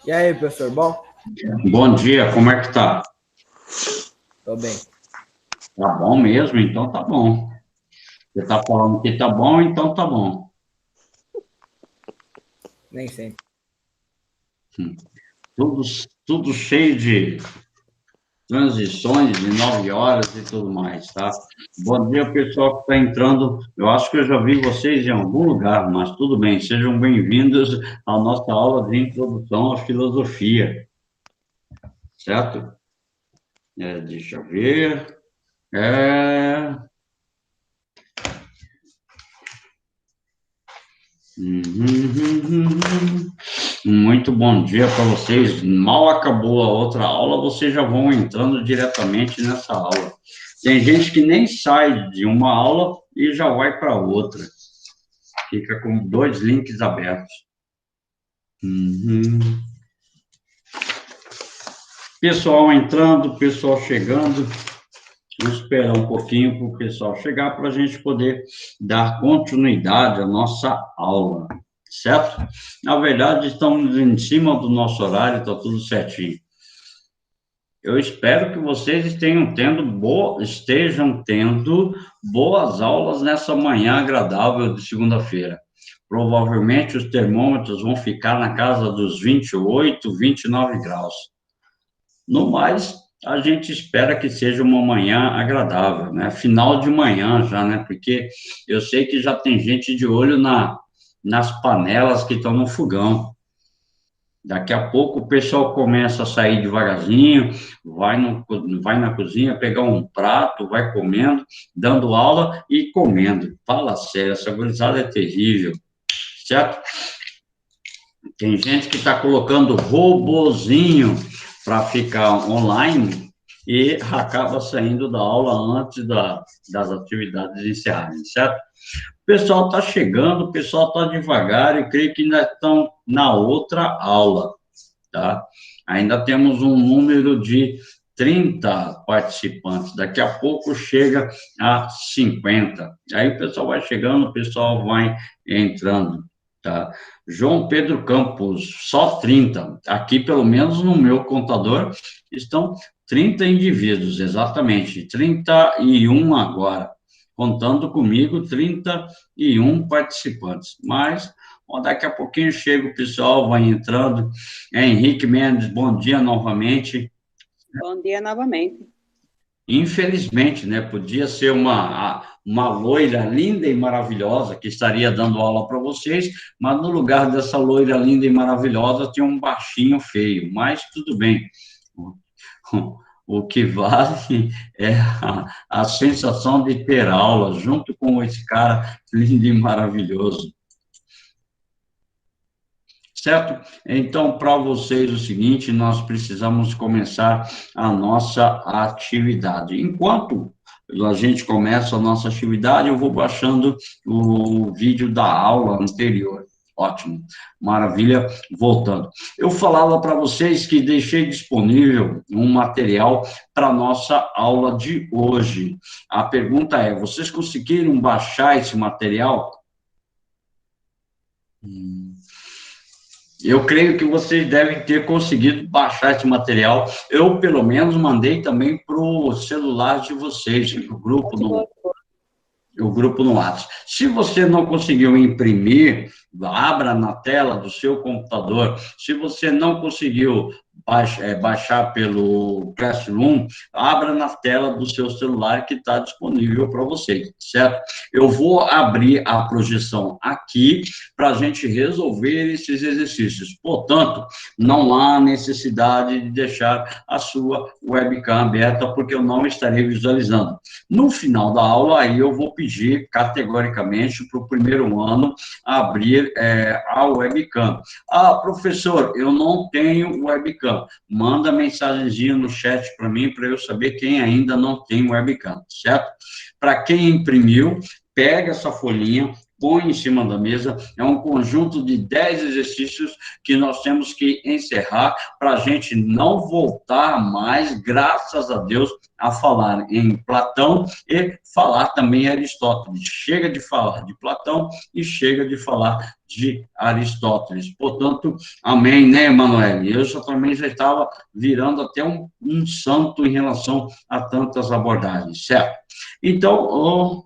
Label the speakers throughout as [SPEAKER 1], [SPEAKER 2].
[SPEAKER 1] E aí, professor, bom?
[SPEAKER 2] Bom dia, como é que tá?
[SPEAKER 1] Tô bem.
[SPEAKER 2] Tá bom mesmo? Então tá bom. Você tá falando que tá bom, então tá bom.
[SPEAKER 1] Nem sempre.
[SPEAKER 2] Tudo, tudo cheio de transições de 9 horas e tudo mais, tá? Bom dia, pessoal que está entrando. Eu acho que eu já vi vocês em algum lugar, mas tudo bem. Sejam bem-vindos à nossa aula de introdução à filosofia, certo? Deixa eu ver. É... Muito bom dia para vocês. Mal acabou a outra aula, vocês já vão entrando diretamente nessa aula. Tem gente que nem sai de uma aula e já vai para outra. Fica com 2 links abertos. Pessoal entrando, pessoal chegando. Vamos esperar um pouquinho para o pessoal chegar para a gente poder dar continuidade à nossa aula, certo? Na verdade, estamos em cima do nosso horário, está tudo certinho. Eu espero que vocês estejam tendo boas aulas nessa manhã agradável de segunda-feira. Provavelmente os termômetros vão ficar na casa dos 28, 29 graus. No mais, a gente espera que seja uma manhã agradável, né? Final de manhã já, né? Porque eu sei que já tem gente de olho nas panelas que estão no fogão. Daqui a pouco o pessoal começa a sair devagarzinho, vai na cozinha, pegar um prato, vai comendo, dando aula e comendo. Fala sério, essa gurizada é terrível, certo? Tem gente que está colocando robozinho para ficar online e acaba saindo da aula antes das atividades encerrarem, certo? O pessoal está chegando, o pessoal está devagar e creio que ainda estão na outra aula, tá? Ainda temos um número de 30 participantes, daqui a pouco chega a 50. Aí o pessoal vai chegando, o pessoal vai entrando, tá? João Pedro Campos, só 30. Aqui, pelo menos no meu contador, estão 30 indivíduos, exatamente, 31 agora. Contando comigo, 31 participantes. Mas, daqui a pouquinho chega o pessoal, vai entrando. Henrique Mendes, bom dia novamente.
[SPEAKER 3] Bom dia novamente.
[SPEAKER 2] Infelizmente, né? Podia ser uma loira linda e maravilhosa que estaria dando aula para vocês, mas no lugar dessa loira linda e maravilhosa tinha um baixinho feio. Mas tudo bem. O que vale é a sensação de ter aula junto com esse cara lindo e maravilhoso. Certo? Então, para vocês, o seguinte, nós precisamos começar a nossa atividade. Enquanto a gente começa a nossa atividade, eu vou baixando o vídeo da aula anterior. Ótimo, maravilha, voltando. Eu falava para vocês que deixei disponível um material para a nossa aula de hoje. A pergunta é, vocês conseguiram baixar esse material? Eu creio que vocês devem ter conseguido baixar esse material. Eu, pelo menos, mandei também para o celular de vocês, o grupo no WhatsApp. Se você não conseguiu imprimir, abra na tela do seu computador. Se você não conseguiu baixar pelo Classroom, abra na tela do seu celular que está disponível para você, certo? Eu vou abrir a projeção aqui para a gente resolver esses exercícios. Portanto, não há necessidade de deixar a sua webcam aberta, porque eu não estarei visualizando. No final da aula, aí eu vou pedir categoricamente para o primeiro ano abrir a webcam. Ah, professor, eu não tenho webcam. Manda mensagenzinha no chat para mim, para eu saber quem ainda não tem webcam, certo? Para quem imprimiu, pega essa folhinha, põe em cima da mesa. É um conjunto de 10 exercícios que nós temos que encerrar para a gente não voltar mais, graças a Deus, a falar em Platão e falar também em Aristóteles. Chega de falar de Platão e chega de falar de Aristóteles. Portanto, amém, né, Emanuele? Eu também já estava virando até um santo em relação a tantas abordagens, certo? Então,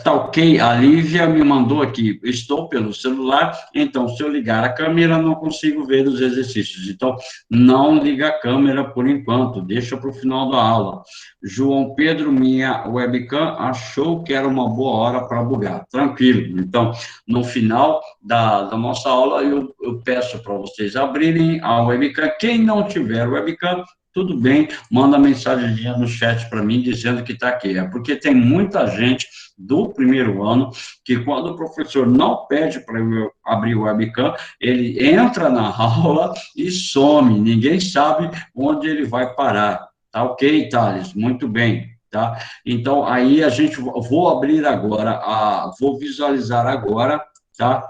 [SPEAKER 2] tá ok, a Lívia me mandou aqui, estou pelo celular, então se eu ligar a câmera não consigo ver os exercícios, então não liga a câmera por enquanto, deixa para o final da aula. João Pedro, minha webcam achou que era uma boa hora para bugar, tranquilo, então no final da nossa aula eu peço para vocês abrirem a webcam, quem não tiver webcam, tudo bem, manda mensagem no chat para mim dizendo que está aqui. É porque tem muita gente do primeiro ano que quando o professor não pede para eu abrir o webcam, ele entra na aula e some. Ninguém sabe onde ele vai parar. Tá ok, Thales? Muito bem. Tá? Então, aí vou abrir agora, vou visualizar agora, tá?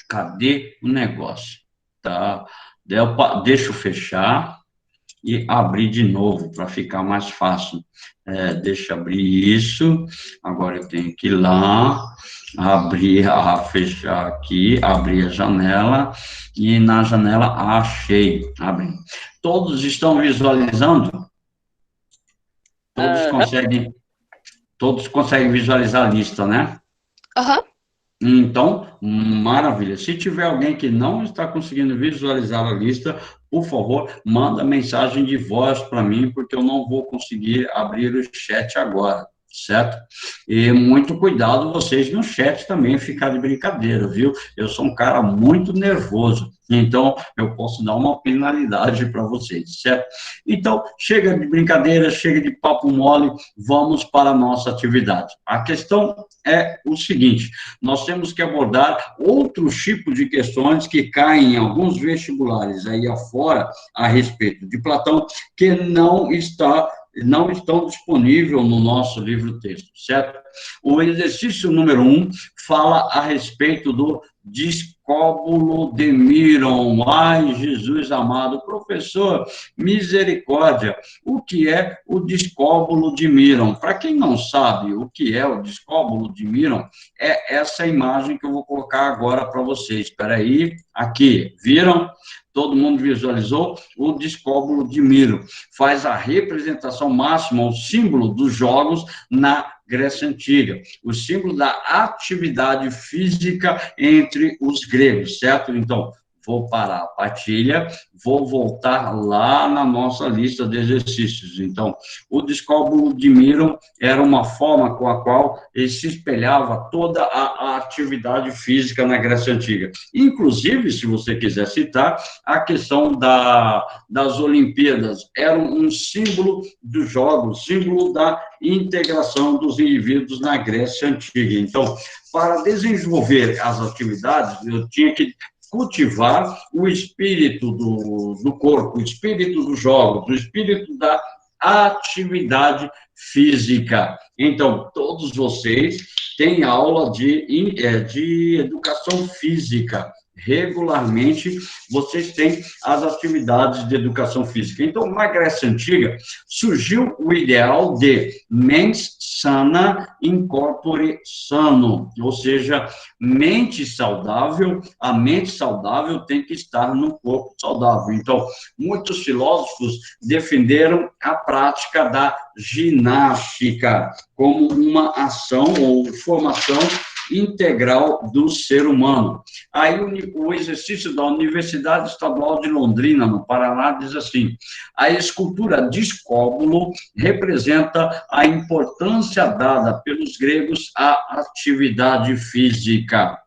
[SPEAKER 2] Cadê o negócio? Tá? Deixa eu fechar e abrir de novo, para ficar mais fácil. Deixa eu abrir isso, agora eu tenho que ir lá, fechar aqui, abrir a janela, e na janela achei, abre. Todos estão visualizando? Todos conseguem visualizar a lista, né?
[SPEAKER 4] Aham.
[SPEAKER 2] Então, maravilha. Se tiver alguém que não está conseguindo visualizar a lista, por favor, manda mensagem de voz para mim, porque eu não vou conseguir abrir o chat agora, certo? E muito cuidado vocês no chat também, ficar de brincadeira, viu? Eu sou um cara muito nervoso, então eu posso dar uma penalidade para vocês, certo? Então, chega de brincadeira, chega de papo mole, vamos para a nossa atividade. A questão é o seguinte, nós temos que abordar outros tipos de questões que caem em alguns vestibulares aí afora a respeito de Platão, que não estão disponíveis no nosso livro-texto, certo? O exercício número 1 fala a respeito do discóbulo de Miron. Ai, Jesus amado, professor, misericórdia, o que é o discóbulo de Miron? Para quem não sabe o que é o discóbulo de Miron, é essa imagem que eu vou colocar agora para vocês. Espera aí, aqui, viram? Todo mundo visualizou? O discóbulo de Miron faz a representação máxima, o símbolo dos jogos na Grécia Antiga, o símbolo da atividade física entre os gregos, certo? Então, vou parar a partilha, vou voltar lá na nossa lista de exercícios. Então, o discóbulo de Miron era uma forma com a qual ele se espelhava toda a atividade física na Grécia Antiga. Inclusive, se você quiser citar, a questão das Olimpíadas era um símbolo dos jogos, símbolo da integração dos indivíduos na Grécia Antiga. Então, para desenvolver as atividades, eu tinha que cultivar o espírito do corpo, o espírito dos jogos, o espírito da atividade física. Então, todos vocês têm aula de educação física. Regularmente, vocês têm as atividades de educação física. Então, na Grécia Antiga, surgiu o ideal de mens sana in corpore sano, ou seja, mente saudável, a mente saudável tem que estar no corpo saudável. Então, muitos filósofos defenderam a prática da ginástica como uma ação ou formação integral do ser humano. Aí o exercício da Universidade Estadual de Londrina, no Paraná, diz assim: a escultura discóbulo representa a importância dada pelos gregos à atividade física.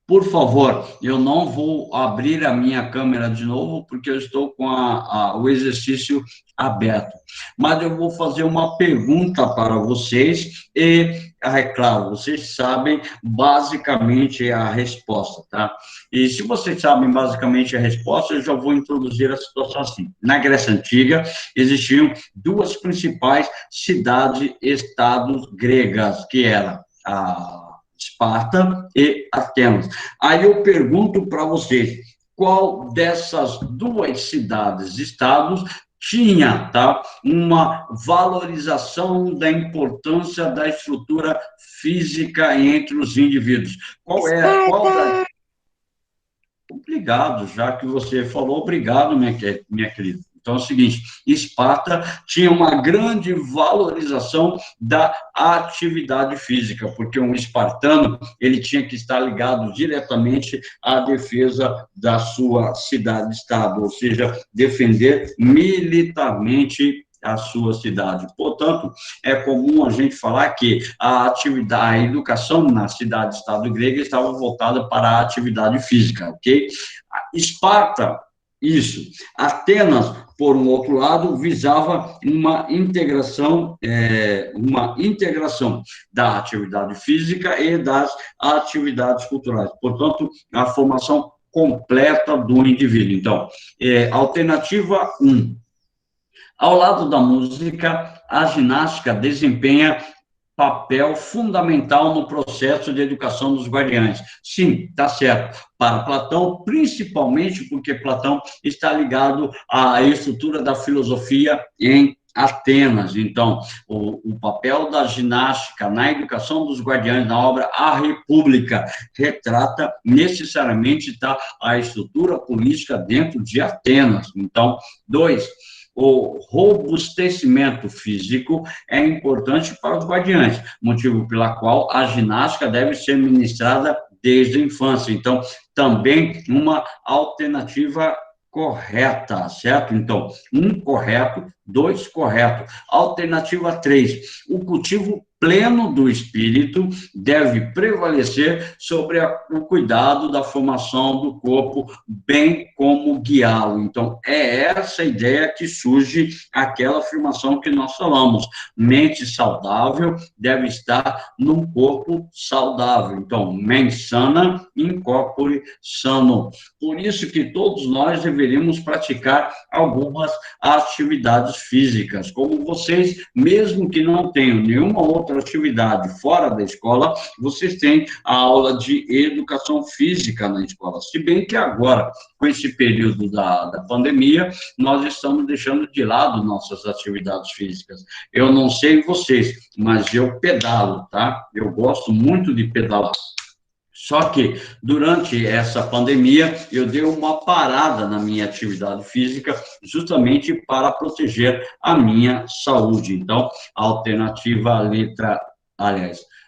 [SPEAKER 2] Por favor, eu não vou abrir a minha câmera de novo, porque eu estou com o exercício aberto. Mas eu vou fazer uma pergunta para vocês e, é claro, vocês sabem basicamente a resposta, tá? E se vocês sabem basicamente a resposta, eu já vou introduzir a situação assim. Na Grécia Antiga, existiam duas principais cidades-estados gregas, que eram a Esparta e Atenas. Aí eu pergunto para vocês, qual dessas duas cidades-estados tinha, tá, uma valorização da importância da estrutura física entre os indivíduos? Qual é? Obrigado, já que você falou, obrigado, minha querida. Então, é o seguinte, Esparta tinha uma grande valorização da atividade física, porque um espartano, ele tinha que estar ligado diretamente à defesa da sua cidade-estado, ou seja, defender militarmente a sua cidade. Portanto, é comum a gente falar que a educação na cidade-estado grega estava voltada para a atividade física, ok? Esparta, isso. Atenas, por um outro lado, visava uma integração da atividade física e das atividades culturais. Portanto, a formação completa do indivíduo. Então, alternativa 1. Ao lado da música, a ginástica desempenha papel fundamental no processo de educação dos guardiães. Sim, está certo. Para Platão, principalmente porque Platão está ligado à estrutura da filosofia em Atenas. Então, o papel da ginástica na educação dos guardiães, na obra A República, retrata necessariamente a estrutura política dentro de Atenas. Então, 2. O robustecimento físico é importante para os guardiães, motivo pela qual a ginástica deve ser ministrada desde a infância. Então, também uma alternativa correta, certo? Então, 1 correto, 2 correto. Alternativa 3, o cultivo pleno do espírito deve prevalecer sobre o cuidado da formação do corpo, bem como guiá-lo. Então, é essa ideia que surge aquela afirmação que nós falamos. Mente saudável deve estar num corpo saudável. Então, mens sana in corpore sano. Por isso que todos nós deveríamos praticar algumas atividades físicas, como vocês, mesmo que não tenham nenhuma outra atividade fora da escola, vocês têm a aula de educação física na escola, se bem que agora, com esse período da pandemia, nós estamos deixando de lado nossas atividades físicas. Eu não sei vocês, mas eu pedalo, tá? Eu gosto muito de pedalar. Só que, durante essa pandemia, eu dei uma parada na minha atividade física, justamente para proteger a minha saúde. Então, a alternativa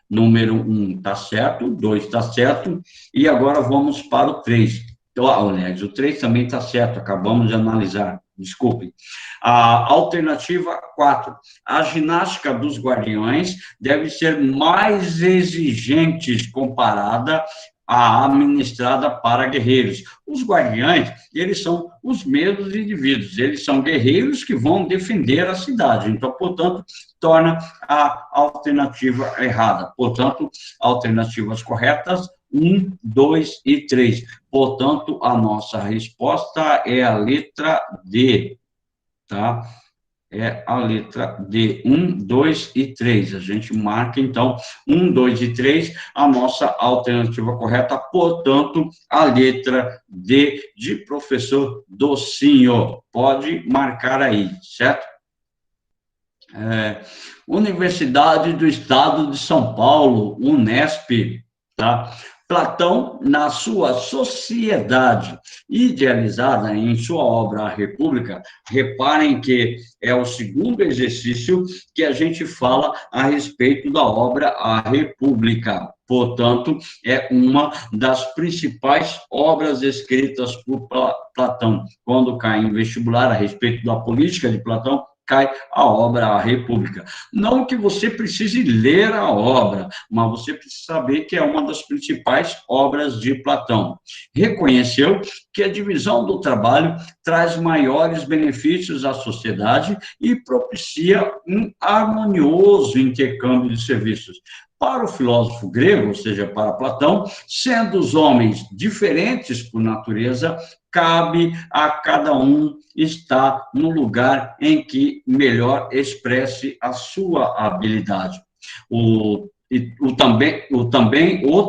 [SPEAKER 2] número 1 está certo, 2 está certo, e agora vamos para o 3. Então, o 3 também está certo, acabamos de analisar. Desculpe. A alternativa 4. A ginástica dos guardiões deve ser mais exigente comparada à administrada para guerreiros. Os guardiães, eles são os mesmos indivíduos, eles são guerreiros que vão defender a cidade. Então, portanto, torna a alternativa errada. Portanto, alternativas corretas, 1, 2 e 3. Portanto, a nossa resposta é a letra D, tá? É a letra D, 1, 2 e 3. A gente marca, então, 1, 2 e 3, a nossa alternativa correta, portanto, a letra D de professor Docinho. Pode marcar aí, certo? Universidade do Estado de São Paulo, Unesp, tá? Platão, na sua sociedade idealizada em sua obra A República, reparem que é o segundo exercício que a gente fala a respeito da obra A República. Portanto, é uma das principais obras escritas por Platão. Quando cai em vestibular a respeito da política de Platão, cai a obra A República. Não que você precise ler a obra, mas você precisa saber que é uma das principais obras de Platão. Reconheceu que a divisão do trabalho traz maiores benefícios à sociedade e propicia um harmonioso intercâmbio de serviços. Para o filósofo grego, ou seja, para Platão, sendo os homens diferentes por natureza, cabe a cada um estar no lugar em que melhor expresse a sua habilidade. O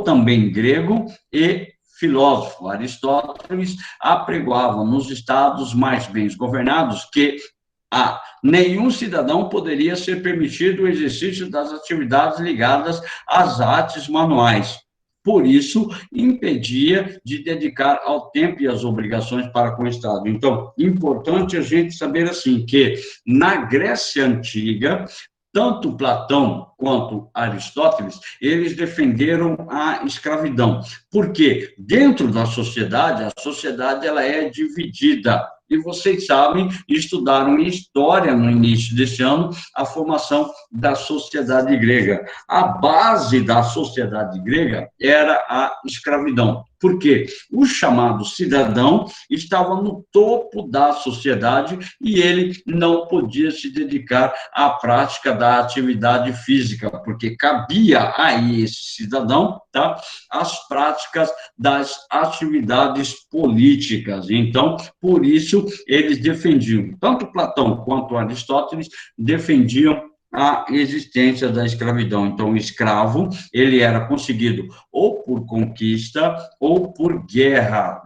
[SPEAKER 2] também grego e filósofo Aristóteles apregoava nos estados mais bem governados que nenhum cidadão poderia ser permitido o exercício das atividades ligadas às artes manuais. Por isso, impedia de dedicar ao tempo e às obrigações para com o Estado. Então, importante a gente saber assim que na Grécia Antiga, tanto Platão quanto Aristóteles, eles defenderam a escravidão, porque dentro da sociedade, a sociedade ela é dividida. E vocês sabem, estudaram história no início desse ano, a formação da sociedade grega. A base da sociedade grega era a escravidão. Por quê? O chamado cidadão estava no topo da sociedade e ele não podia se dedicar à prática da atividade física, porque cabia a esse cidadão, tá, as práticas das atividades políticas. Então, por isso, eles defendiam, tanto Platão quanto Aristóteles, defendiam a existência da escravidão. Então, o escravo, ele era conseguido ou por conquista ou por guerra.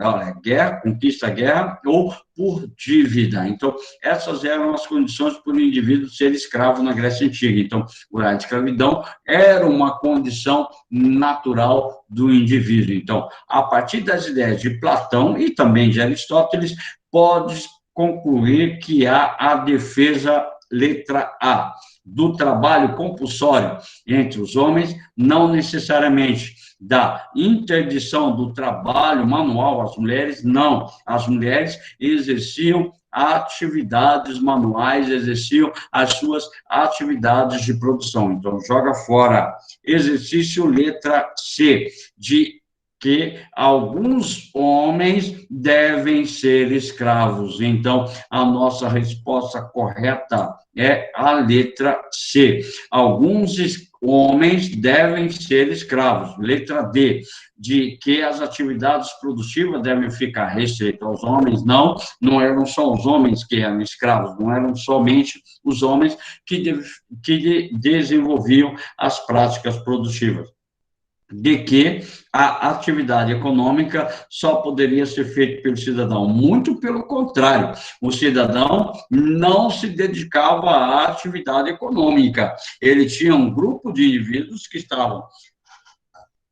[SPEAKER 2] Conquista, guerra, ou por dívida. Então, essas eram as condições para o indivíduo ser escravo na Grécia Antiga. Então, a escravidão era uma condição natural do indivíduo. Então, a partir das ideias de Platão e também de Aristóteles, pode concluir que há a defesa, letra A, do trabalho compulsório entre os homens, não necessariamente da interdição do trabalho manual às mulheres, não. As mulheres exerciam atividades manuais, exerciam as suas atividades de produção. Então, joga fora. Exercício, letra C, de que alguns homens devem ser escravos. Então, a nossa resposta correta é a letra C. Alguns homens devem ser escravos. Letra D, de que as atividades produtivas devem ficar restritas aos homens. Não eram só os homens que eram escravos, não eram somente os homens que desenvolviam as práticas produtivas. De que a atividade econômica só poderia ser feita pelo cidadão. Muito pelo contrário, o cidadão não se dedicava à atividade econômica. Ele tinha um grupo de indivíduos que estavam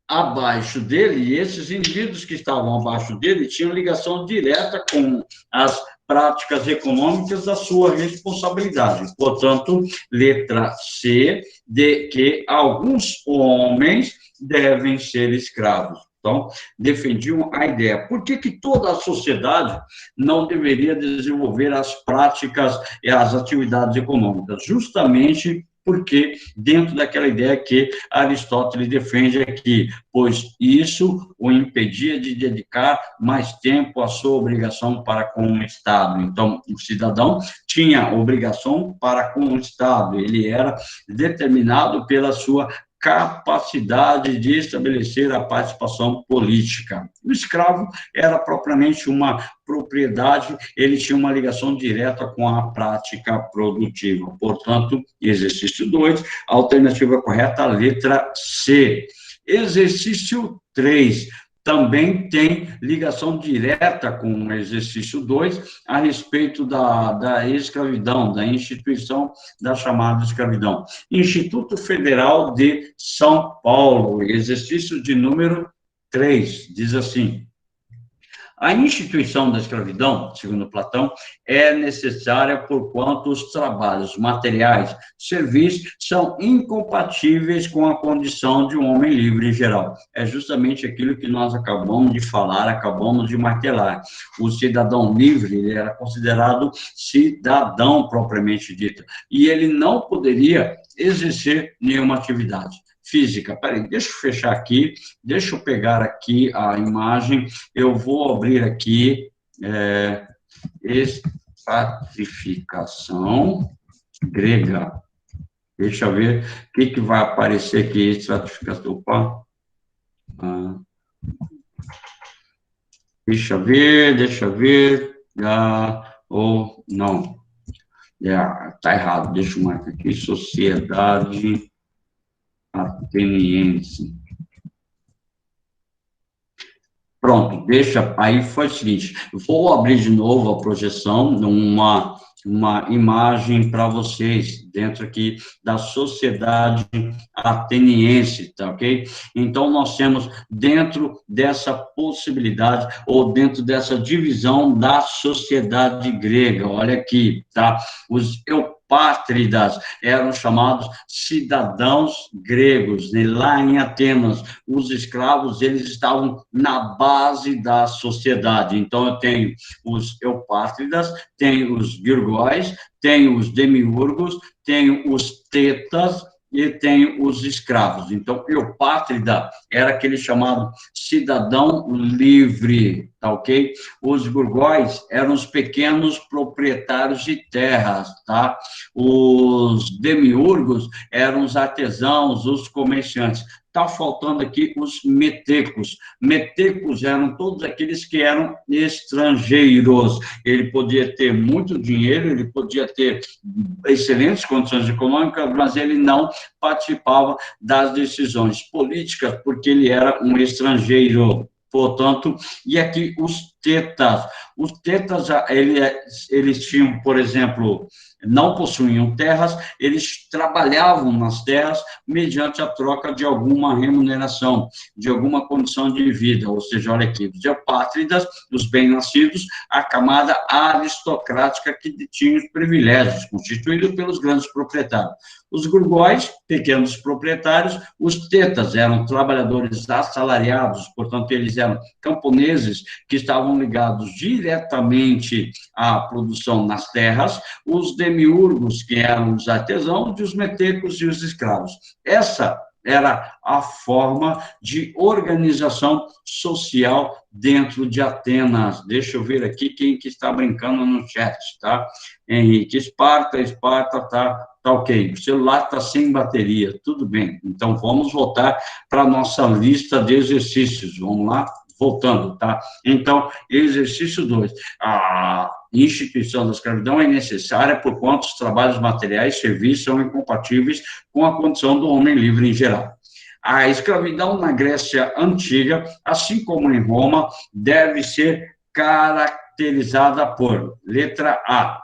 [SPEAKER 2] abaixo dele, e esses indivíduos que estavam abaixo dele tinham ligação direta com as práticas econômicas da sua responsabilidade. Portanto, letra C, de que alguns homens devem ser escravos. Então, defendiam a ideia. Por que toda a sociedade não deveria desenvolver as práticas e as atividades econômicas? Justamente porque dentro daquela ideia que Aristóteles defende aqui, pois isso o impedia de dedicar mais tempo à sua obrigação para com o Estado. Então, o cidadão tinha obrigação para com o Estado, ele era determinado pela sua capacidade de estabelecer a participação política. O escravo era propriamente uma propriedade, ele tinha uma ligação direta com a prática produtiva. Portanto, exercício 2, a alternativa correta, a letra C. Exercício 3, também tem ligação direta com o exercício 2 a respeito da escravidão, da instituição da chamada escravidão. Instituto Federal de São Paulo, exercício de número 3, diz assim: A instituição da escravidão, segundo Platão, é necessária porquanto os trabalhos materiais, serviços, são incompatíveis com a condição de um homem livre em geral. É justamente aquilo que nós acabamos de falar, acabamos de martelar. O cidadão livre, ele era considerado cidadão propriamente dito, e ele não poderia exercer nenhuma atividade física. Peraí, deixa eu fechar aqui, deixa eu pegar aqui a imagem, eu vou abrir aqui estratificação grega. Deixa eu ver o que vai aparecer aqui, estratificação. Opa. Deixa eu ver. Ou não. Tá errado, deixa eu marcar aqui. Sociedade ateniense. Pronto, deixa, aí foi o seguinte, vou abrir de novo a projeção, uma imagem para vocês, dentro aqui da sociedade ateniense, tá ok? Então, nós temos dentro dessa possibilidade, ou dentro dessa divisão da sociedade grega, olha aqui, tá? Os eupátridas eram chamados cidadãos gregos, né? Lá em Atenas, os escravos, eles estavam na base da sociedade. Então, eu tenho os eupátridas, tenho os virgóis, tenho os demiurgos, tenho os tetas e tenho os escravos. Então, eupátrida era aquele chamado cidadão livre, tá ok? Os burgóis eram os pequenos proprietários de terras, tá? Os demiurgos eram os artesãos, os comerciantes. Está faltando aqui os metecos. Metecos eram todos aqueles que eram estrangeiros. Ele podia ter muito dinheiro, ele podia ter excelentes condições econômicas, mas ele não participava das decisões políticas, porque ele era um estrangeiro. Portanto, e aqui os tetas. Os tetas, eles tinham, por exemplo, não possuíam terras, eles trabalhavam nas terras mediante a troca de alguma remuneração, de alguma condição de vida, ou seja, olha aqui, os eupátridas, os bem-nascidos, a camada aristocrática que tinha os privilégios, constituídos pelos grandes proprietários. Os gurgóis, pequenos proprietários, os tetas eram trabalhadores assalariados, portanto, eles eram camponeses que estavam ligados diretamente à produção nas terras, os demiurgos, que eram os artesãos, e os metecos e os escravos. Essa era a forma de organização social dentro de Atenas. Deixa eu ver aqui quem que está brincando no chat, tá? Henrique, Esparta, tá ok. O celular está sem bateria, tudo bem. Então, vamos voltar para a nossa lista de exercícios. Vamos lá? Voltando, tá? Então, exercício 2. A instituição da escravidão é necessária porquanto os trabalhos materiais e serviços são incompatíveis com a condição do homem livre em geral. A escravidão na Grécia Antiga, assim como em Roma, deve ser caracterizada por, letra A,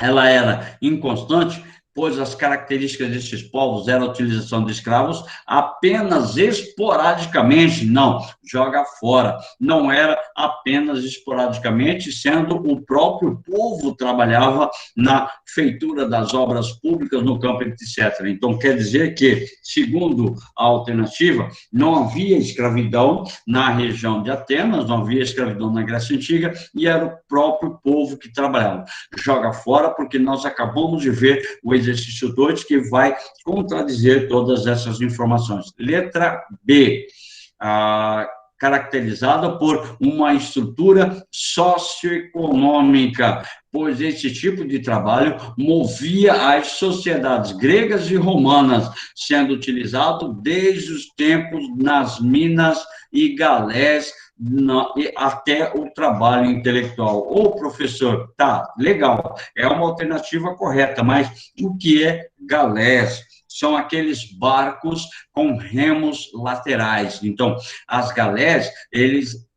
[SPEAKER 2] ela era inconstante, pois as características desses povos eram a utilização de escravos apenas esporadicamente, não, joga fora, não era apenas esporadicamente, sendo o próprio povo trabalhava na feitura das obras públicas no campo, etc. Então, quer dizer que, segundo a alternativa, não havia escravidão na região de Atenas, não havia escravidão na Grécia Antiga, e era o próprio povo que trabalhava. Joga fora, porque nós acabamos de ver o exercício 2, que vai contradizer todas essas informações. Letra B, caracterizada por uma estrutura socioeconômica, pois esse tipo de trabalho movia as sociedades gregas e romanas, sendo utilizado desde os tempos nas minas e galés, até o trabalho intelectual. Ô, professor, tá, legal, é uma alternativa correta, mas o que é galés? São aqueles barcos com remos laterais. Então, as galés, eles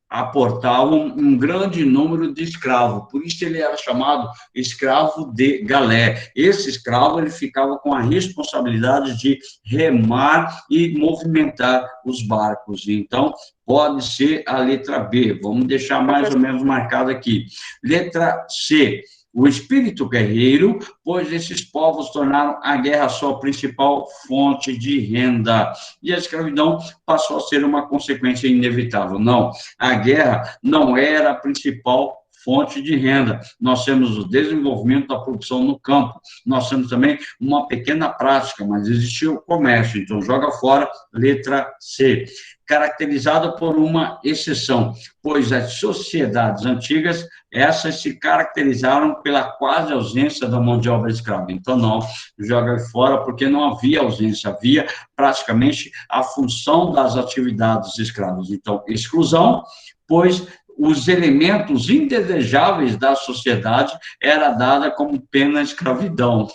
[SPEAKER 2] aportavam um grande número de escravos, por isso ele era chamado escravo de galé. Esse escravo ele ficava com a responsabilidade de remar e movimentar os barcos. Então, pode ser a letra B, vamos deixar mais ou menos marcado aqui. Letra C, o espírito guerreiro, pois esses povos tornaram a guerra sua principal fonte de renda. E a escravidão passou a ser uma consequência inevitável. Não, a guerra não era a principal fonte de renda. Nós temos o desenvolvimento da produção no campo, nós temos também uma pequena prática, mas existia o comércio, então joga fora, letra C. Caracterizada por uma exceção, pois as sociedades antigas, essas se caracterizaram pela quase ausência da mão de obra escrava. Então, não, joga fora, porque não havia ausência, havia praticamente a função das atividades escravas. Então, exclusão, pois os elementos indesejáveis da sociedade era dada como pena escravidão,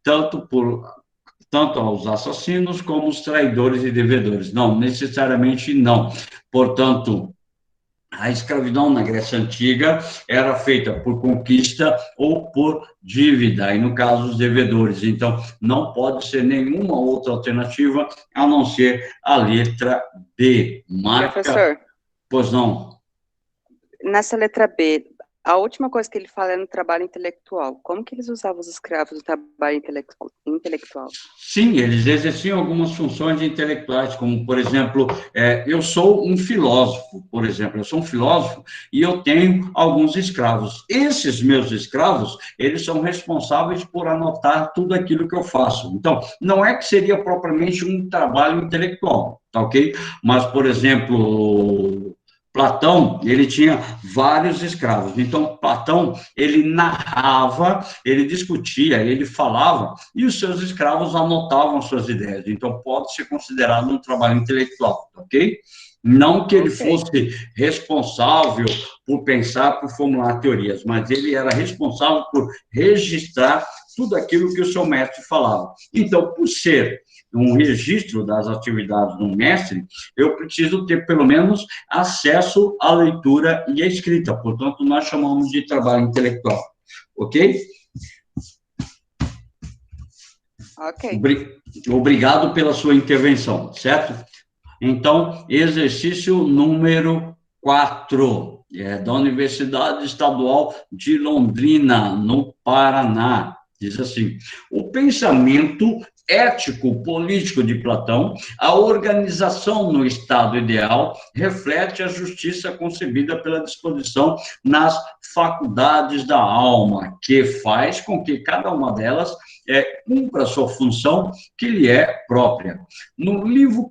[SPEAKER 2] tanto aos assassinos como os traidores e devedores. Não, necessariamente não. Portanto, a escravidão na Grécia Antiga era feita por conquista ou por dívida, e no caso os devedores. Então, não pode ser nenhuma outra alternativa a não ser a letra B. Marca...
[SPEAKER 3] Professor.
[SPEAKER 2] Pois não.
[SPEAKER 3] Nessa letra B, a última coisa que ele fala é no trabalho intelectual. Como que eles usavam os escravos no trabalho intelectual?
[SPEAKER 2] Sim, eles exerciam algumas funções intelectuais, como, por exemplo, eu sou um filósofo, por exemplo, eu sou um filósofo e eu tenho alguns escravos. Esses meus escravos, eles são responsáveis por anotar tudo aquilo que eu faço. Então, não é que seria propriamente um trabalho intelectual, tá ok? Mas, por exemplo... Platão, ele tinha vários escravos. Então, Platão, ele narrava, ele discutia, ele falava, e os seus escravos anotavam suas ideias. Então, pode ser considerado um trabalho intelectual, ok? Não que ele fosse responsável por pensar, por formular teorias, mas ele era responsável por registrar tudo aquilo que o seu mestre falava. Então, por ser um registro das atividades do mestre, eu preciso ter, pelo menos, acesso à leitura e à escrita. Portanto, nós chamamos de trabalho intelectual. Ok?
[SPEAKER 3] Ok.
[SPEAKER 2] Obrigado pela sua intervenção, certo? Então, exercício número 4, da Universidade Estadual de Londrina, no Paraná. Diz assim: o pensamento ético-político de Platão, a organização no estado ideal, reflete a justiça concebida pela disposição nas faculdades da alma, que faz com que cada uma delas cumpra a sua função que lhe é própria. No livro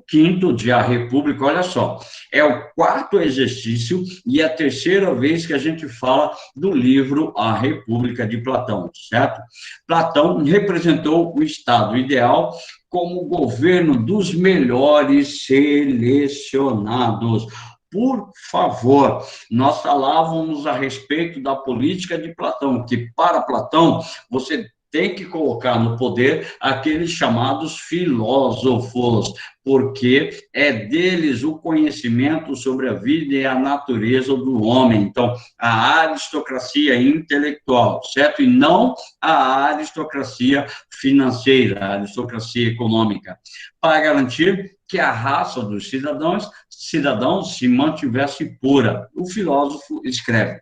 [SPEAKER 2] quinto de A República, olha só, é o 4º exercício e a 3ª vez que a gente fala do livro A República de Platão, certo? Platão representou o estado ideal como o governo dos melhores selecionados. Por favor, nós falávamos a respeito da política de Platão, que para Platão você tem que colocar no poder aqueles chamados filósofos, porque é deles o conhecimento sobre a vida e a natureza do homem. Então, a aristocracia intelectual, certo? E não a aristocracia financeira, a aristocracia econômica, para garantir que a raça dos cidadãos se mantivesse pura. O filósofo escreve: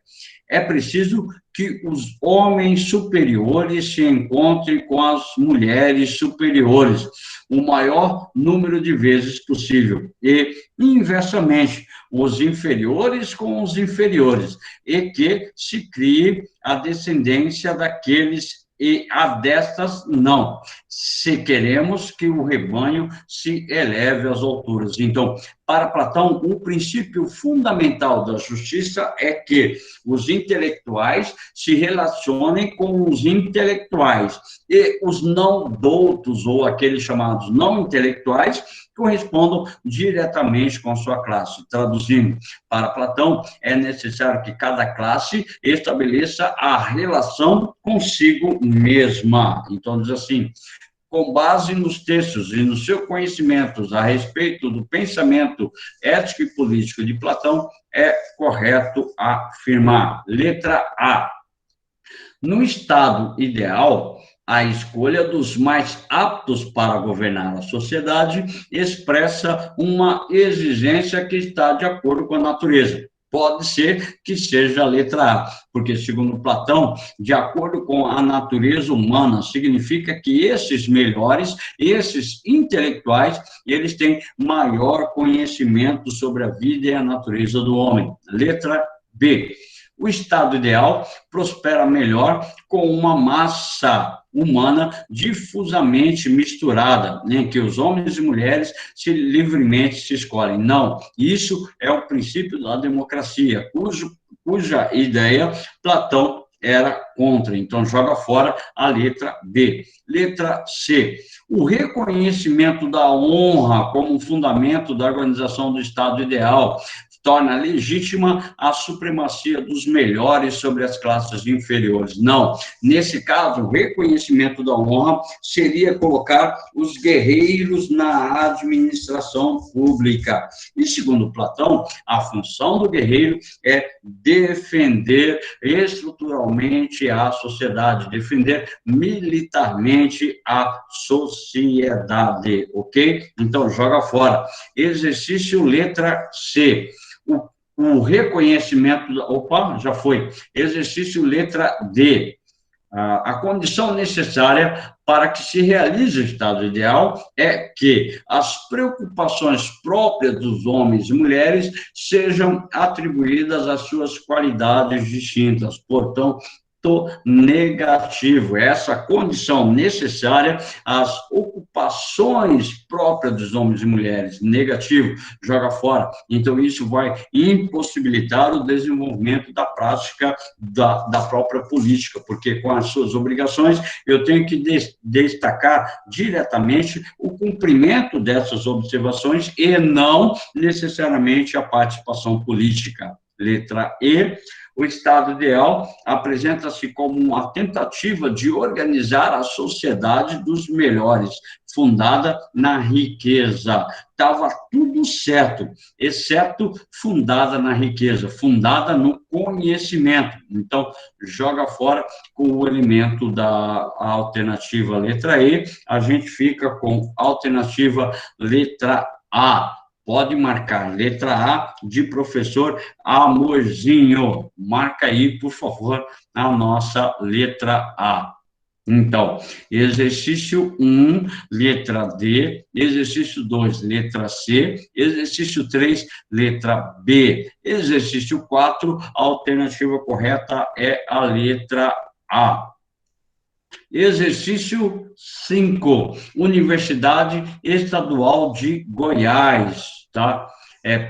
[SPEAKER 2] é preciso que os homens superiores se encontrem com as mulheres superiores o maior número de vezes possível, e, inversamente, os inferiores com os inferiores, e que se crie a descendência daqueles e a destas não, se queremos que o rebanho se eleve às alturas. Então, para Platão, o princípio fundamental da justiça é que os intelectuais se relacionem com os intelectuais e os não doutos, ou aqueles chamados não intelectuais, correspondam diretamente com a sua classe. Traduzindo, para Platão, é necessário que cada classe estabeleça a relação consigo mesma. Então, diz assim: com base nos textos e nos seus conhecimentos a respeito do pensamento ético e político de Platão, é correto afirmar. Letra A. No estado ideal, a escolha dos mais aptos para governar a sociedade expressa uma exigência que está de acordo com a natureza. Pode ser que seja a letra A, porque, segundo Platão, de acordo com a natureza humana, significa que esses melhores, esses intelectuais, eles têm maior conhecimento sobre a vida e a natureza do homem. Letra B. O estado ideal prospera melhor com uma massa humana difusamente misturada, em que os homens e mulheres livremente se escolhem. Não, isso é o princípio da democracia, cuja ideia Platão era contra. Então, joga fora a letra B. Letra C. O reconhecimento da honra como fundamento da organização do estado ideal torna legítima a supremacia dos melhores sobre as classes inferiores. Não, nesse caso, o reconhecimento da honra seria colocar os guerreiros na administração pública. E, segundo Platão, a função do guerreiro é defender estruturalmente a sociedade, defender militarmente a sociedade, ok? Então, joga fora. Exercício letra C. O reconhecimento... Opa, já foi. Exercício letra D. A condição necessária para que se realize o estado ideal é que as preocupações próprias dos homens e mulheres sejam atribuídas às suas qualidades distintas. Portanto, negativo, essa condição necessária às ocupações próprias dos homens e mulheres, negativo, joga fora. Então, isso vai impossibilitar o desenvolvimento da prática da própria política, porque com as suas obrigações, eu tenho que destacar diretamente o cumprimento dessas observações e não necessariamente a participação política. Letra E. O estado ideal apresenta-se como uma tentativa de organizar a sociedade dos melhores, fundada na riqueza. Estava tudo certo, exceto fundada na riqueza, fundada no conhecimento. Então, joga fora com o elemento da alternativa letra E, a gente fica com alternativa letra A. Pode marcar, letra A de professor Amorzinho. Marca aí, por favor, a nossa letra A. Então, exercício 1, letra D, exercício 2, letra C, exercício 3, letra B, exercício 4, a alternativa correta é a letra A. Exercício 5, Universidade Estadual de Goiás, tá?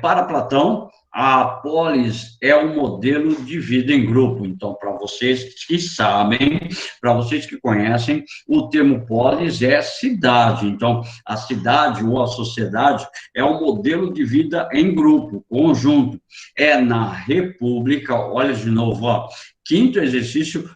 [SPEAKER 2] Para Platão, a polis é um modelo de vida em grupo. Então, para vocês que sabem, para vocês que conhecem, o termo polis é cidade. Então, a cidade ou a sociedade é um modelo de vida em grupo, conjunto. É na república, olha de novo, ó, quinto exercício,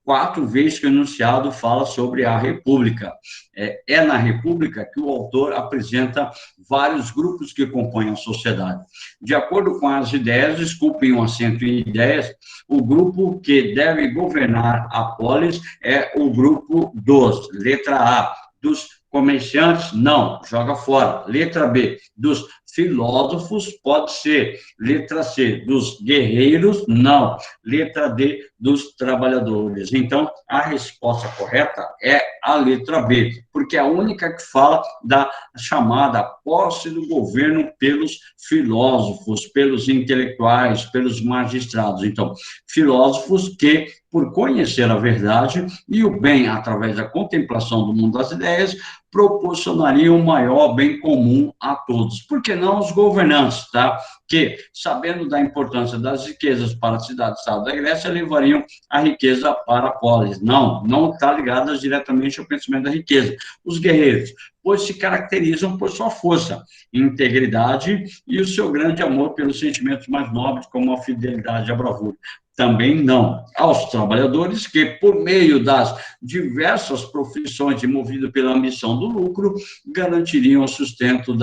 [SPEAKER 2] quatro vezes que o enunciado fala sobre a república. É na república que o autor apresenta vários grupos que compõem a sociedade. De acordo com as ideias, desculpem o acento em ideias, o grupo que deve governar a polis é o grupo dos, letra A, dos comerciantes, não, joga fora. Letra B, dos filósofos, pode ser. Letra C, dos guerreiros, não. Letra D, dos trabalhadores. Então, a resposta correta é a letra B, porque é a única que fala da chamada posse do governo pelos filósofos, pelos intelectuais, pelos magistrados. Então, filósofos que, por conhecer a verdade e o bem através da contemplação do mundo das ideias, proporcionariam um maior bem comum a todos. Por que não os governantes, tá? Que, sabendo da importância das riquezas para a cidade-estado da Grécia, levariam a riqueza para a polis. Não está ligada diretamente ao pensamento da riqueza. Os guerreiros, pois se caracterizam por sua força, integridade e o seu grande amor pelos sentimentos mais nobres, como a fidelidade e a bravura. Também não. Aos trabalhadores que, por meio das diversas profissões e movido pela ambição do lucro, garantiriam o sustento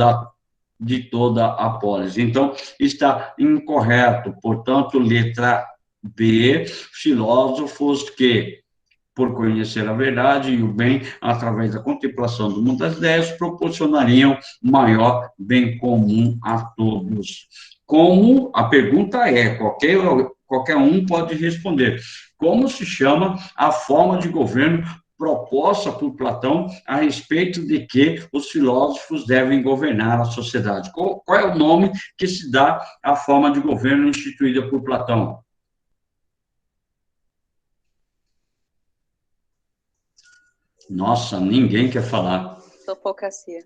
[SPEAKER 2] de toda a polis. Então, está incorreto. Portanto, letra B, filósofos que, por conhecer a verdade e o bem, através da contemplação do mundo das ideias, proporcionariam maior bem comum a todos. Como, a pergunta é, qualquer um pode responder, como se chama a forma de governo proposta por Platão a respeito de que os filósofos devem governar a sociedade? Qual é o nome que se dá à forma de governo instituída por Platão? Nossa, ninguém quer falar.
[SPEAKER 3] Sofocracia.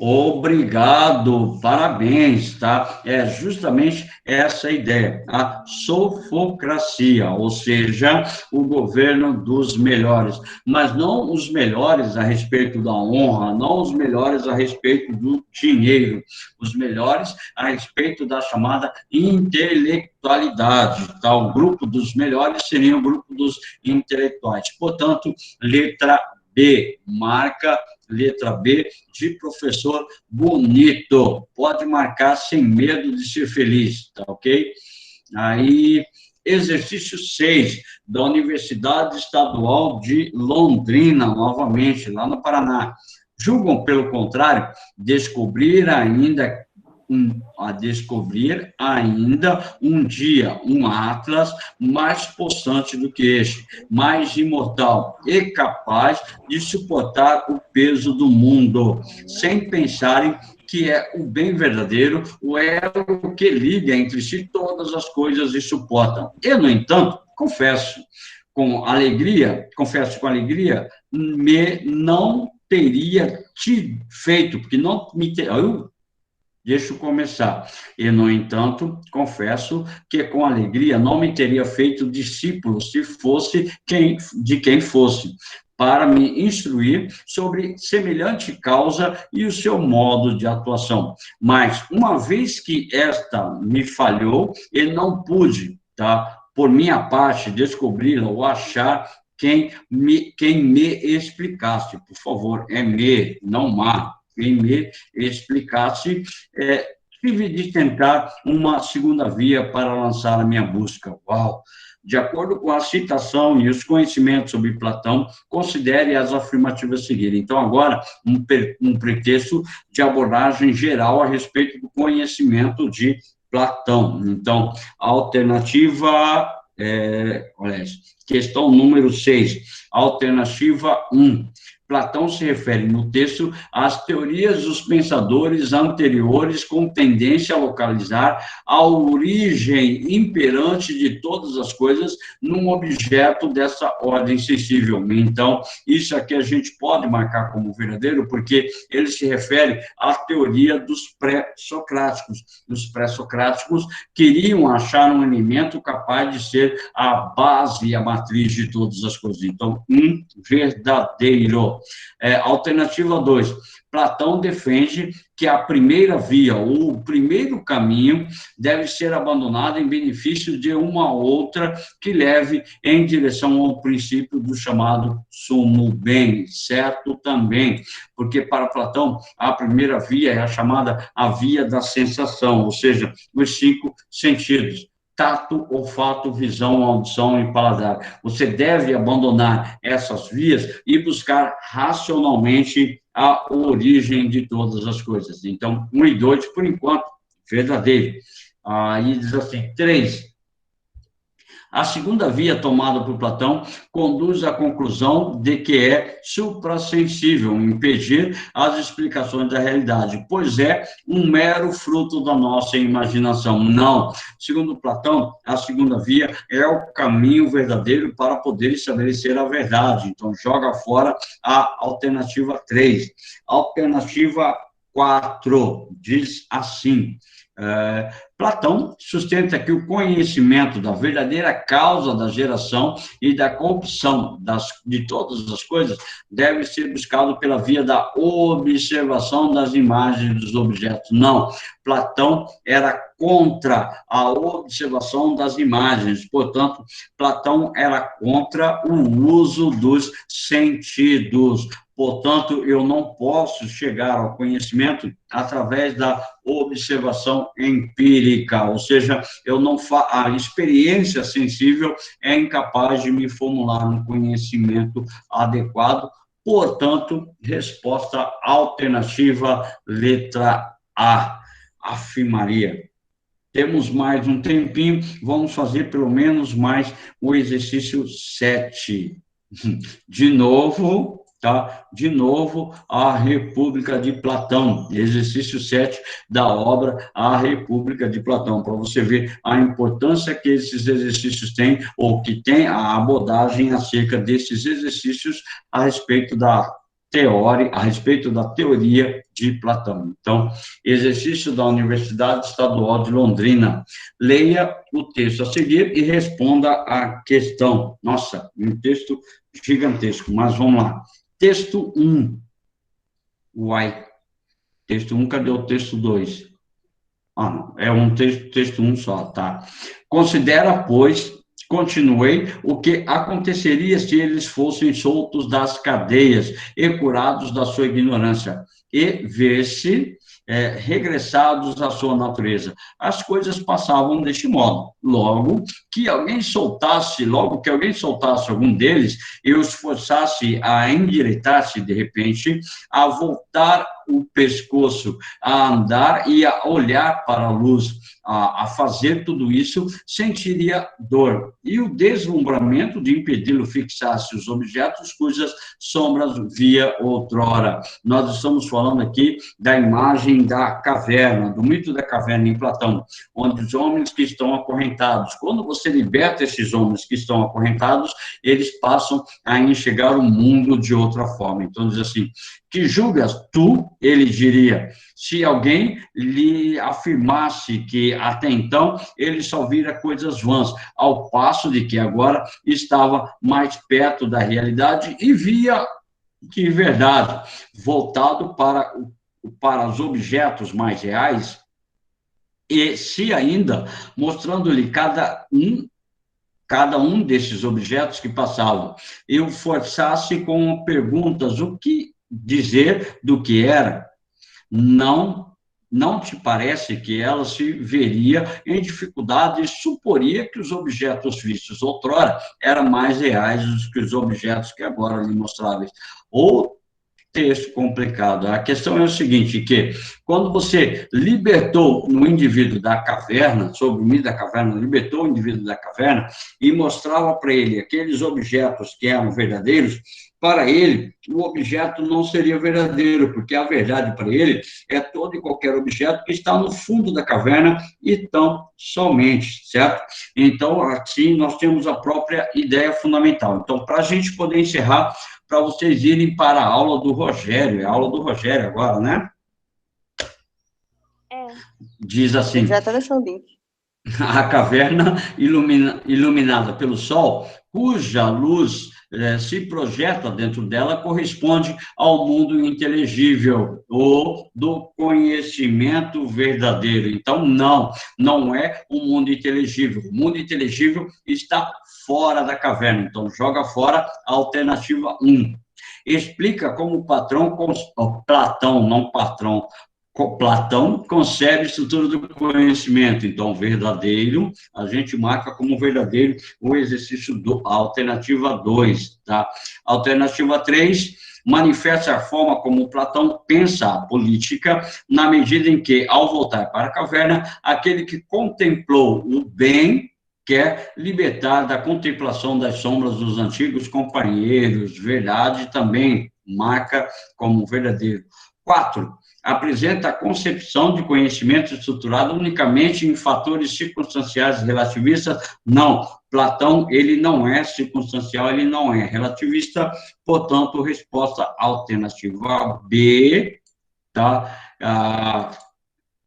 [SPEAKER 2] Obrigado, parabéns, tá? É justamente essa a ideia, a sofocracia, ou seja, o governo dos melhores, mas não os melhores a respeito da honra, não os melhores a respeito do dinheiro, os melhores a respeito da chamada intelectualidade, tá? O grupo dos melhores seria o grupo dos intelectuais. Portanto, letra B, marca letra B, de professor bonito. Pode marcar sem medo de ser feliz, tá ok? Aí, exercício 6, da Universidade Estadual de Londrina, novamente, lá no Paraná. Julgam, pelo contrário, descobrir ainda um dia um Atlas mais possante do que este, mais imortal e capaz de suportar o peso do mundo, sem pensarem que é o bem verdadeiro, o elo que liga entre si todas as coisas e suportam. E, no entanto, confesso com alegria, não teria feito, porque não me Deixa eu começar. E, no entanto, confesso que, com alegria, não me teria feito discípulo se fosse de quem fosse, para me instruir sobre semelhante causa e o seu modo de atuação. Mas, uma vez que esta me falhou, e não pude, tá, por minha parte, descobri-la ou achar quem me explicasse. Por favor, não má. Quem me explicasse, tive de tentar uma segunda via para lançar a minha busca. Uau! De acordo com a citação e os conhecimentos sobre Platão, considere as afirmativas a seguir. Então, agora, um pretexto de abordagem geral a respeito do conhecimento de Platão. Então, alternativa... questão número 6, alternativa 1. Platão se refere no texto às teorias dos pensadores anteriores com tendência a localizar a origem imperante de todas as coisas num objeto dessa ordem sensível. Então, isso aqui a gente pode marcar como verdadeiro, porque ele se refere à teoria dos pré-socráticos. Os pré-socráticos queriam achar um elemento capaz de ser a base e a matriz de todas as coisas. Então, verdadeiro. Alternativa 2. Platão defende que a primeira via, ou o primeiro caminho, deve ser abandonado em benefício de uma outra que leve em direção ao princípio do chamado sumo bem, certo também, porque para Platão a primeira via é a chamada a via da sensação, ou seja, os 5 sentidos. Tato, olfato, visão, audição e paladar. Você deve abandonar essas vias e buscar racionalmente a origem de todas as coisas. Então, 1 e 2, por enquanto, verdadeiro. Aí diz assim, 3. A segunda via tomada por Platão conduz à conclusão de que é suprassensível impedir as explicações da realidade, pois é um mero fruto da nossa imaginação. Não. Segundo Platão, a segunda via é o caminho verdadeiro para poder estabelecer a verdade. Então, joga fora a alternativa 3. Alternativa 4 diz assim: Platão sustenta que o conhecimento da verdadeira causa da geração e da corrupção de todas as coisas deve ser buscado pela via da observação das imagens dos objetos. Não, Platão era contra a observação das imagens, portanto, Platão era contra o uso dos sentidos. Portanto, eu não posso chegar ao conhecimento através da observação empírica, ou seja, a experiência sensível é incapaz de me formular um conhecimento adequado. Portanto, resposta alternativa, letra A, afirmaria. Temos mais um tempinho, vamos fazer pelo menos mais o exercício 7. De novo, tá? De novo, a República de Platão, exercício 7 da obra A República de Platão, para você ver a importância que esses exercícios têm, ou que tem a abordagem acerca desses exercícios a respeito da teoria de Platão. Então, exercício da Universidade Estadual de Londrina. Leia o texto a seguir e responda a questão. Nossa, um texto gigantesco, mas vamos lá. Texto 1. Uai. Texto 1, cadê o texto 2? Ah, não, é um texto 1 só, tá? Considera, pois, continuei, o que aconteceria se eles fossem soltos das cadeias e curados da sua ignorância, e ver-se regressados à sua natureza. As coisas passavam deste modo. Logo que alguém soltasse algum deles e os forçasse a endireitar-se de repente, a voltar o pescoço, a andar e a olhar para a luz, a fazer tudo isso, sentiria dor. E o deslumbramento de impedi-lo fixar-se os objetos cujas sombras via outrora. Nós estamos falando aqui da imagem da caverna, do mito da caverna em Platão, onde os homens que estão acorrentados, quando você liberta esses homens que estão acorrentados, eles passam a enxergar o mundo de outra forma. Então, diz assim: que julgas tu, ele diria, se alguém lhe afirmasse que até então ele só vira coisas vãs, ao passo de que agora estava mais perto da realidade e via que verdade, voltado para os objetos mais reais, e se ainda mostrando-lhe cada um desses objetos que passavam, e o forçasse com perguntas, o que dizer do que era, não te parece que ela se veria em dificuldade e suporia que os objetos vistos outrora eram mais reais do que os objetos que agora lhe mostráveis? Ou texto complicado. A questão é o seguinte, que quando você libertou no indivíduo da caverna, sobre o mito da caverna, libertou o indivíduo da caverna e mostrava para ele aqueles objetos que eram verdadeiros, para ele, o objeto não seria verdadeiro, porque a verdade para ele é todo e qualquer objeto que está no fundo da caverna e tão somente, certo? Então, assim, nós temos a própria ideia fundamental. Então, para a gente poder encerrar, para vocês irem para a aula do Rogério, é a aula do Rogério agora, né?
[SPEAKER 3] É.
[SPEAKER 2] Diz assim:
[SPEAKER 3] já até deixou o link.
[SPEAKER 2] A caverna iluminada pelo sol, cuja luz se projeta dentro dela, corresponde ao mundo inteligível, ou do conhecimento verdadeiro. Então, não é um mundo inteligível. O mundo inteligível está fora da caverna. Então, joga fora a alternativa 1. Explica como Platão concebe a estrutura do conhecimento. Então, verdadeiro, a gente marca como verdadeiro o exercício a alternativa 2, tá? Alternativa 3, manifesta a forma como Platão pensa a política, na medida em que, ao voltar para a caverna, aquele que contemplou o bem quer libertar da contemplação das sombras dos antigos companheiros. Verdade também marca como verdadeiro. 4. Apresenta a concepção de conhecimento estruturado unicamente em fatores circunstanciais relativistas. Não, Platão, ele não é circunstancial, ele não é relativista, portanto, resposta alternativa B, tá?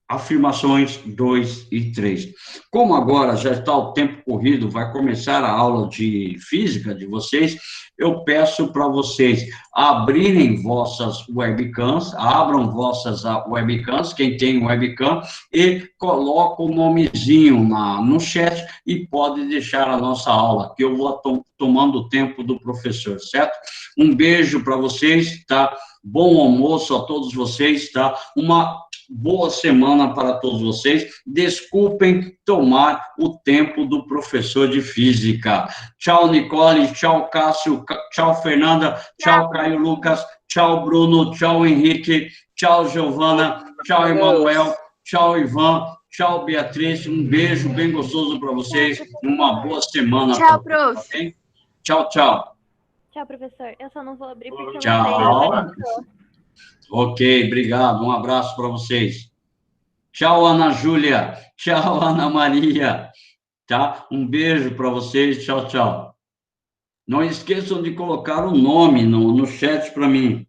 [SPEAKER 2] Afirmações 2 e 3. Como agora já está o tempo corrido, vai começar a aula de física de vocês, eu peço para vocês abrirem vossas webcams, abram vossas webcams, quem tem webcam, e coloca o nomezinho no chat e pode deixar a nossa aula, que eu vou tomando o tempo do professor, certo? Um beijo para vocês, tá? Bom almoço a todos vocês, tá? Uma boa semana para todos vocês. Desculpem tomar o tempo do professor de física. Tchau, Nicole. Tchau, Cássio. Tchau, Fernanda. Tchau, Caio Lucas. Tchau, Bruno. Tchau, Henrique. Tchau, Giovana. Tchau, Emanuel. Tchau, Ivan. Tchau, Beatriz. Um beijo bem gostoso para vocês. Uma boa semana.
[SPEAKER 4] Tchau, prof.
[SPEAKER 2] Tá? Tchau, tchau.
[SPEAKER 4] Tchau, professor. Eu só não vou abrir porque eu
[SPEAKER 2] Tchau.
[SPEAKER 4] não sei.
[SPEAKER 2] Ok, obrigado. Um abraço para vocês. Tchau, Ana Júlia. Tchau, Ana Maria. Tá? Um beijo para vocês. Tchau, tchau. Não esqueçam de colocar o nome no chat para mim.